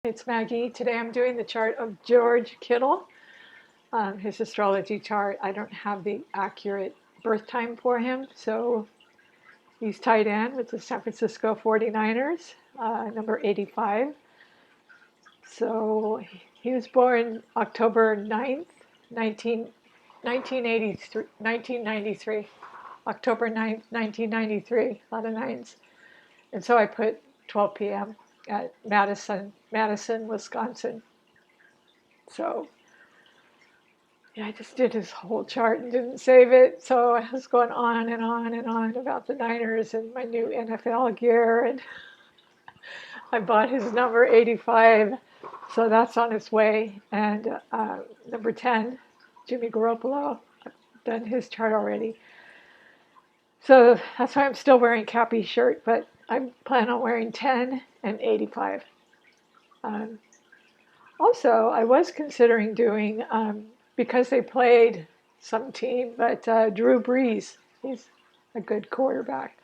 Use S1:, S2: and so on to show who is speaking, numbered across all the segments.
S1: It's Maggie. Today I'm doing the chart of George Kittle, his astrology chart. I don't have the accurate birth time for him, so he's tied in with the San Francisco 49'ers, number 85. So he was born October 9th, 1983, 1993. October 9th, 1993, a lot of nines. And so I put 12 p.m. at Madison, Wisconsin. So yeah, I just did his whole chart and didn't save it. So I was going on and on and on about the Niners and my new NFL gear. And I bought his number 85. So that's on its way. And number 10, Jimmy Garoppolo. I've done his chart already. So that's why I'm still wearing Cappy's shirt, but I plan on wearing 10 and 85. Um, Also, I was considering doing, because they played some team, but Drew Brees, he's a good quarterback.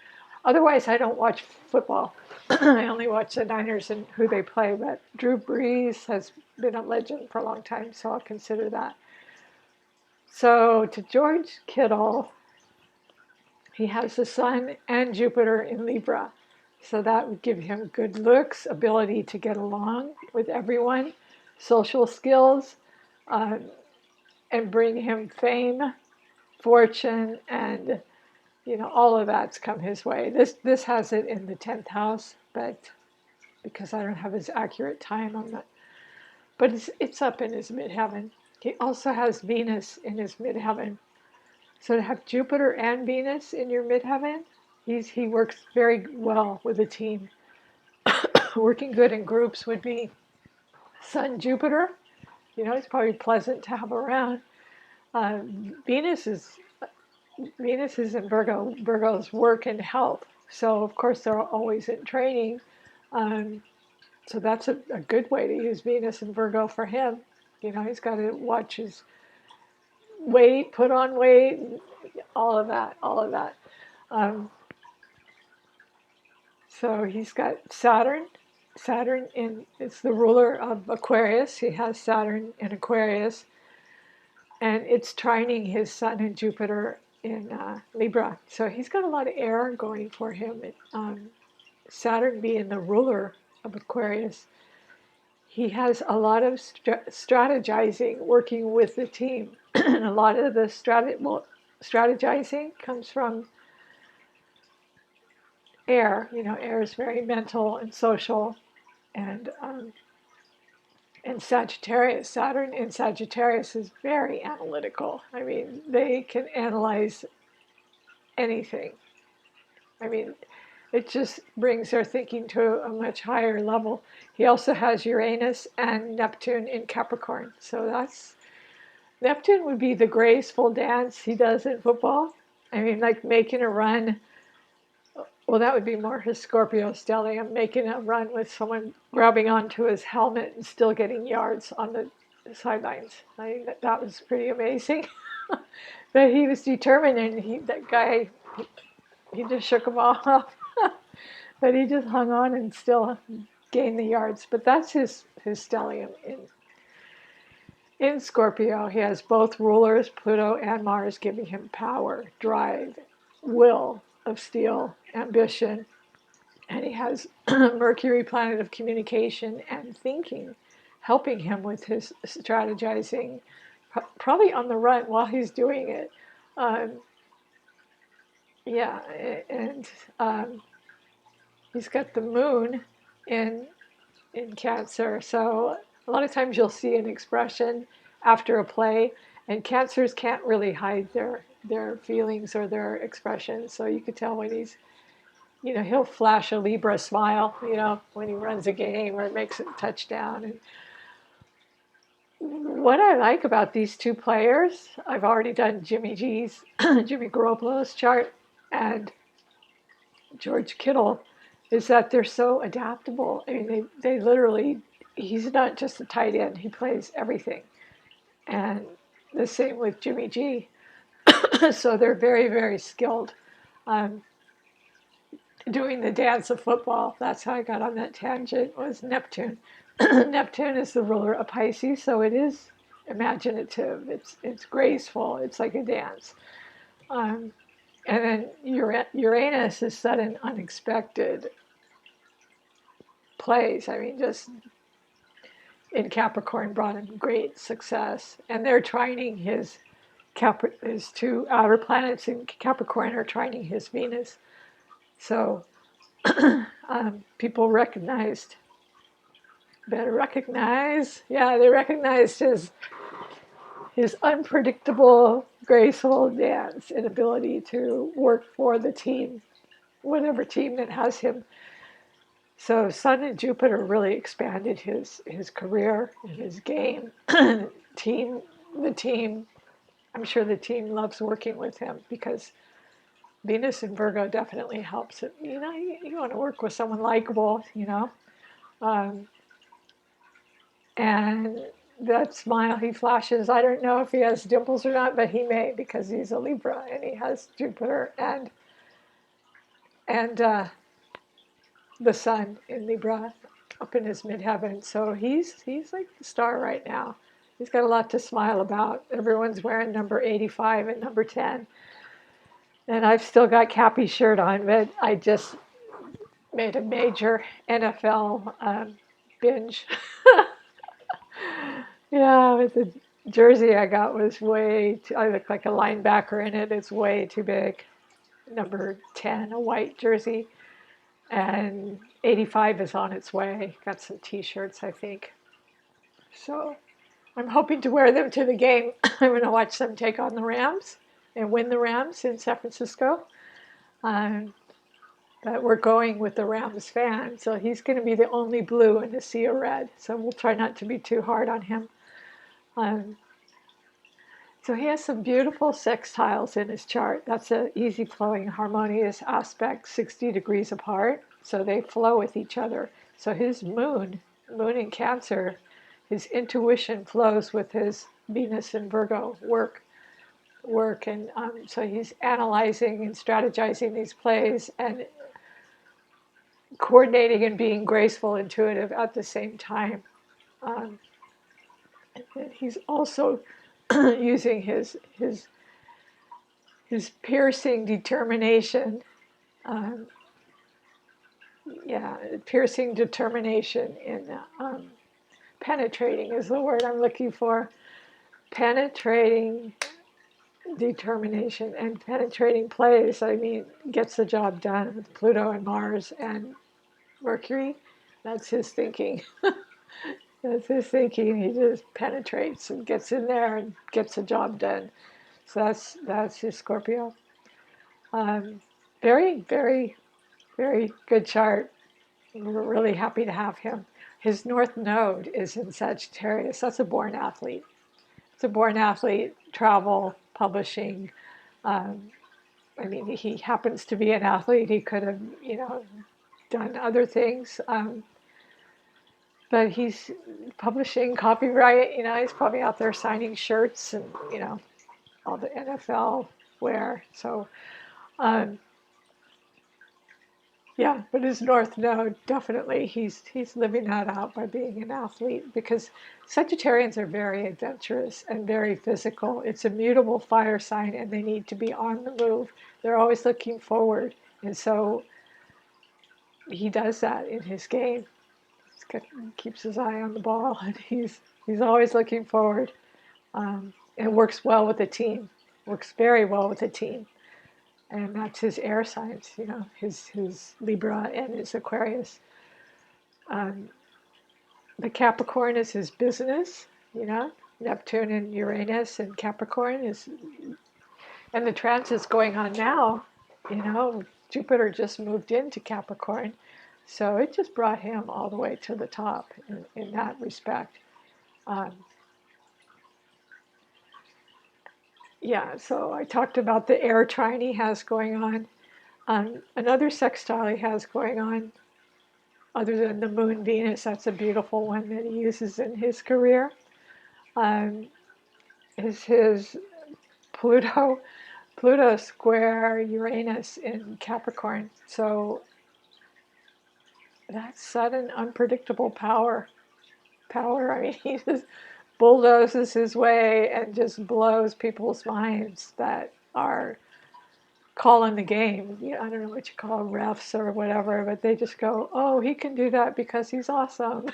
S1: Otherwise, I don't watch football. I only watch the Niners and who they play, but Drew Brees has been a legend for a long time, so I'll consider that. So to George Kittle, he has the Sun and Jupiter in Libra. So that would give him good looks, ability to get along with everyone, social skills, um, and bring him fame, fortune, and all of that's come his way. This has it in the 10th house, but because I don't have his accurate time, I'm not. But it's up in his midheaven. He also has Venus in his midheaven. So to have Jupiter and Venus in your midheaven, he works very well with a team. Working good in groups would be Sun Jupiter. He's probably pleasant to have around. Uh, Venus is Venus is in Virgo. Virgo's work and health. So of course they're always in training. Um, so that's a good way to use Venus and Virgo for him. He's got to watch his weight, put on weight, all of that, all of that. Um, so he's got Saturn. Saturn it's the ruler of Aquarius. He has Saturn in Aquarius, and it's trining his Sun and Jupiter in Libra. So he's got a lot of air going for him. Saturn being the ruler of Aquarius, he has a lot of strategizing, working with the team. And a lot of the strategizing comes from air. Air is very mental and social, and Sagittarius, Saturn in Sagittarius is very analytical. I mean, they can analyze anything. I mean, it just brings their thinking to a much higher level. He also has Uranus and Neptune in Capricorn. So Neptune would be the graceful dance he does in football. I mean, like making a run. Well, that would be more his Scorpio stellium, making a run with someone grabbing onto his helmet and still getting yards on the sidelines. I think that was pretty amazing. But he was determined, and that guy, he just shook him off. But he just hung on and still gained the yards. But that's his stellium in Scorpio. He has both rulers, Pluto and Mars, giving him power, drive, will of steel, ambition. And he has Mercury, planet of communication and thinking, helping him with his strategizing, probably on the run while he's doing it. Yeah, and he's got the moon in Cancer. So a lot of times you'll see an expression after a play, and Cancers can't really hide their feelings or their expressions. So you could tell when he'll flash a Libra smile, when he runs a game or makes a touchdown. And what I like about these two players, I've already done Jimmy Garoppolo's chart and George Kittle, is that they're so adaptable. I mean, they literally, he's not just a tight end, he plays everything. And the same with Jimmy G. So they're very, very skilled. Doing the dance of football. That's how I got on that tangent, was Neptune. Neptune is the ruler of Pisces, so it is imaginative. It's graceful. It's like a dance. Um, and then Uranus is set in unexpected place. I mean, just in Capricorn brought him great success. And they're trining his two outer planets in Capricorn are trining his Venus. So people they recognized his unpredictable, graceful dance and ability to work for the team, whatever team that has him. So Sun and Jupiter really expanded his career and his game. team, the team, I'm sure the team loves working with him because Venus in Virgo definitely helps it. You want to work with someone likable, Um, and that smile he flashes, I don't know if he has dimples or not, but he may because he's a Libra and he has Jupiter and the Sun in Libra up in his midheaven. So he's like the star right now. He's got a lot to smile about. Everyone's wearing number 85 and number 10. And I've still got Cappy's shirt on, but I just made a major NFL binge. Yeah, with the jersey I got was I look like a linebacker in it. It's way too big. Number 10, a white jersey. And 85 is on its way. Got some t-shirts, I think. So I'm hoping to wear them to the game. I'm going to watch them take on the Rams and win the Rams in San Francisco. But we're going with the Rams fan, so he's going to be the only blue in a sea of red. So we'll try not to be too hard on him. So he has some beautiful sextiles in his chart. That's an easy flowing harmonious aspect, 60 degrees apart. So they flow with each other. So his moon in Cancer, his intuition flows with his Venus in Virgo work. And so he's analyzing and strategizing these plays and coordinating and being graceful, intuitive at the same time. And he's also using his piercing determination. Piercing determination in penetrating is the word I'm looking for. Penetrating determination and penetrating plays. I mean, gets the job done with Pluto and Mars and Mercury. That's his thinking. That's his thinking. He just penetrates and gets in there and gets the job done. So that's his Scorpio. Very, very, very good chart. We're really happy to have him. His North Node is in Sagittarius. That's a born athlete. It's a born athlete, travel, publishing. I mean, he happens to be an athlete. He could have, done other things. But he's publishing, copyright. He's probably out there signing shirts and, all the NFL wear. So, yeah, but his North Node, definitely, he's living that out by being an athlete because Sagittarians are very adventurous and very physical. It's a mutable fire sign and they need to be on the move. They're always looking forward. And so he does that in his game. He keeps his eye on the ball and he's always looking forward. And works well with the team, works very well with the team. And that's his air signs, his Libra and his Aquarius. The Capricorn is his business, Neptune and Uranus and Capricorn and the transits going on now, Jupiter just moved into Capricorn. So it just brought him all the way to the top in that respect. So I talked about the air trine he has going on. Another sextile he has going on, other than the moon Venus, that's a beautiful one that he uses in his career, is his Pluto square Uranus in Capricorn. So that sudden unpredictable power power. I mean, he just bulldozes his way and just blows people's minds that are calling the game. I don't know what you call refs or whatever, but they just go, oh, he can do that because he's awesome.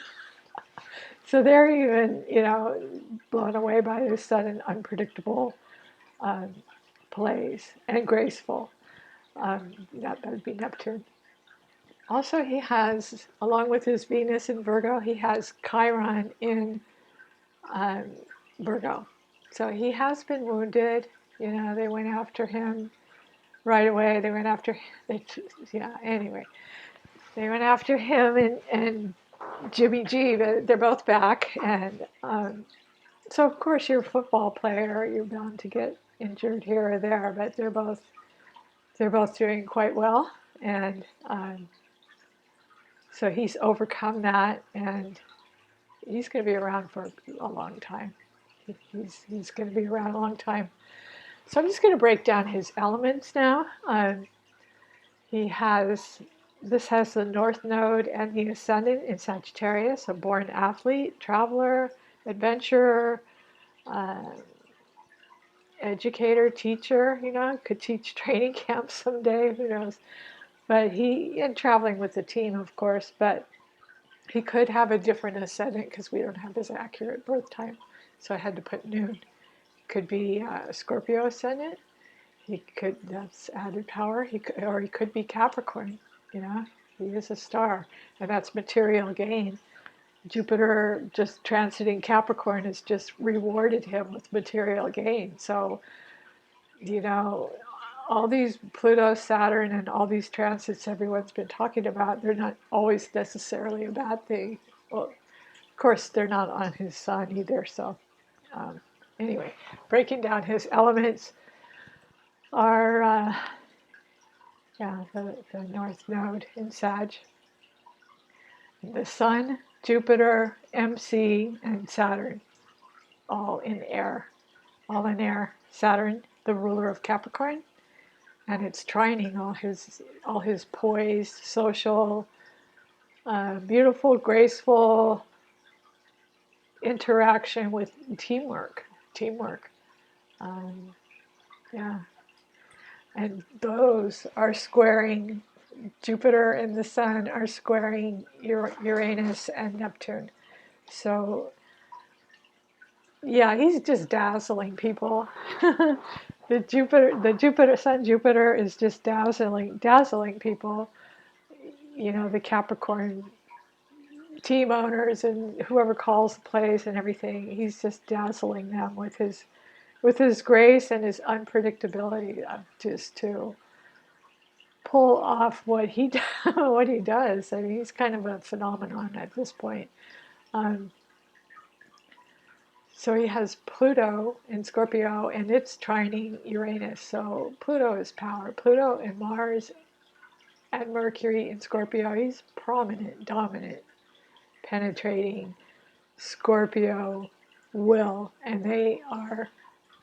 S1: So they're even, blown away by his sudden, unpredictable um, plays and graceful. That would be Neptune. Also, he has, along with his Venus in Virgo, he has Chiron in um, Virgo. So he has been wounded. They went after him right away. They went after, anyway. They went after him and Jimmy G, but they're both back. And so, of course, you're a football player. You're bound to get injured here or there, but they're both doing quite well. And so he's overcome that, and he's going to be around for a long time. He's going to be around a long time. So I'm just going to break down his elements now. This has the North Node and the Ascendant in Sagittarius, a born athlete, traveler, adventurer, uh, educator, teacher. Could teach training camps someday. Who knows? But and traveling with the team, of course. But he could have a different ascendant because we don't have his accurate birth time. So I had to put noon. Could be Scorpio ascendant. That's added power. He could be Capricorn. He is a star, and that's material gain. Jupiter just transiting Capricorn has just rewarded him with material gain. So, all these Pluto, Saturn, and all these transits everyone's been talking about, they're not always necessarily a bad thing. Well, of course, they're not on his sun either. So, anyway, breaking down his elements are, the North Node in Sag, the Sun, Jupiter, MC, and Saturn, all in air. All in air. Saturn, the ruler of Capricorn, and it's trining all his poised, social, beautiful, graceful interaction with teamwork. Um, yeah, and those are squaring. Jupiter and the Sun are squaring Uranus and Neptune. So yeah, he's just dazzling people. The Sun Jupiter is just dazzling people. The Capricorn team owners and whoever calls the plays and everything. He's just dazzling them with his grace and his unpredictability, just to pull off what he does. I mean, he's kind of a phenomenon at this point. So he has Pluto in Scorpio, and it's trining Uranus. So Pluto is power. Pluto and Mars and Mercury in Scorpio. He's prominent, dominant, penetrating Scorpio will, and they are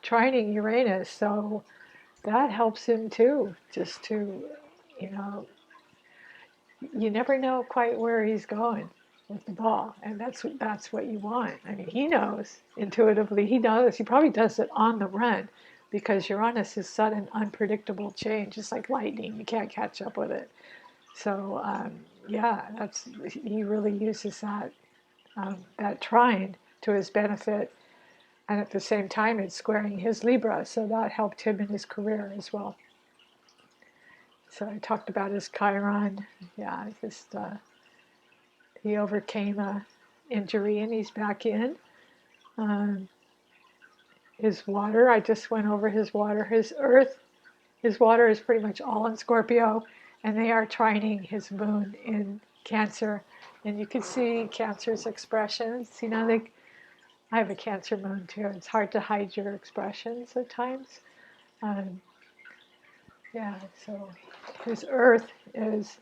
S1: trining Uranus. So that helps him too, just to, you never know quite where he's going with the ball, and that's what you want. I mean, he knows intuitively. He knows. He probably does it on the run, because Uranus is sudden, unpredictable change. It's like lightning. You can't catch up with it. So he really uses that trine to his benefit, and at the same time, it's squaring his Libra. So that helped him in his career as well. So I talked about his Chiron. Yeah, he overcame a injury and he's back in. His water, I just went over his water. His earth, his water is pretty much all in Scorpio, and they are trining his moon in Cancer. And you can see Cancer's expressions. I have a Cancer moon too. It's hard to hide your expressions at times. So his earth is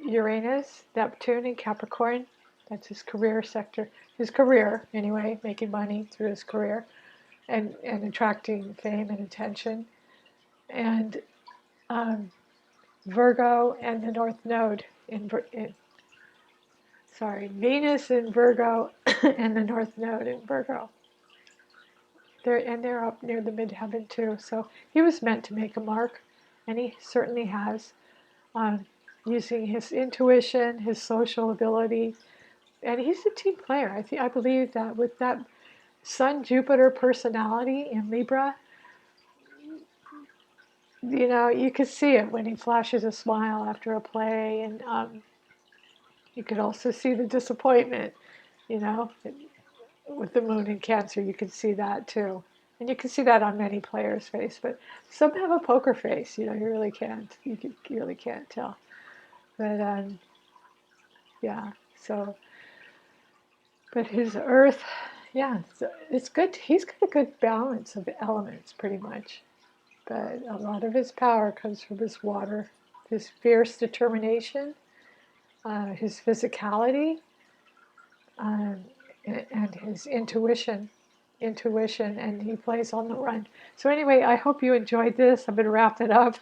S1: Uranus, Neptune, and Capricorn. That's his career sector. His career, anyway, making money through his career and attracting fame and attention. And Virgo and the North Node in sorry, Venus in Virgo and the North Node in Virgo. They're up near the midheaven too. So he was meant to make a mark, and he certainly has, um, using his intuition, his social ability, and he's a team player. I believe that with that Sun Jupiter personality in Libra, you could see it when he flashes a smile after a play, and you could also see the disappointment. You know, with the moon in Cancer, you can see that too. And you can see that on many players' face, but some have a poker face. You really can't. You really can't tell. But yeah. So, but his Earth, yeah, it's good. He's got a good balance of elements, pretty much. But a lot of his power comes from his water, his fierce determination, his physicality, um, and his intuition, and he plays on the run. So anyway, I hope you enjoyed this. I'm going to wrap it up.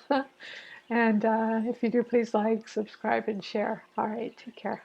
S1: And if you do, please like, subscribe, and share. All right, take care.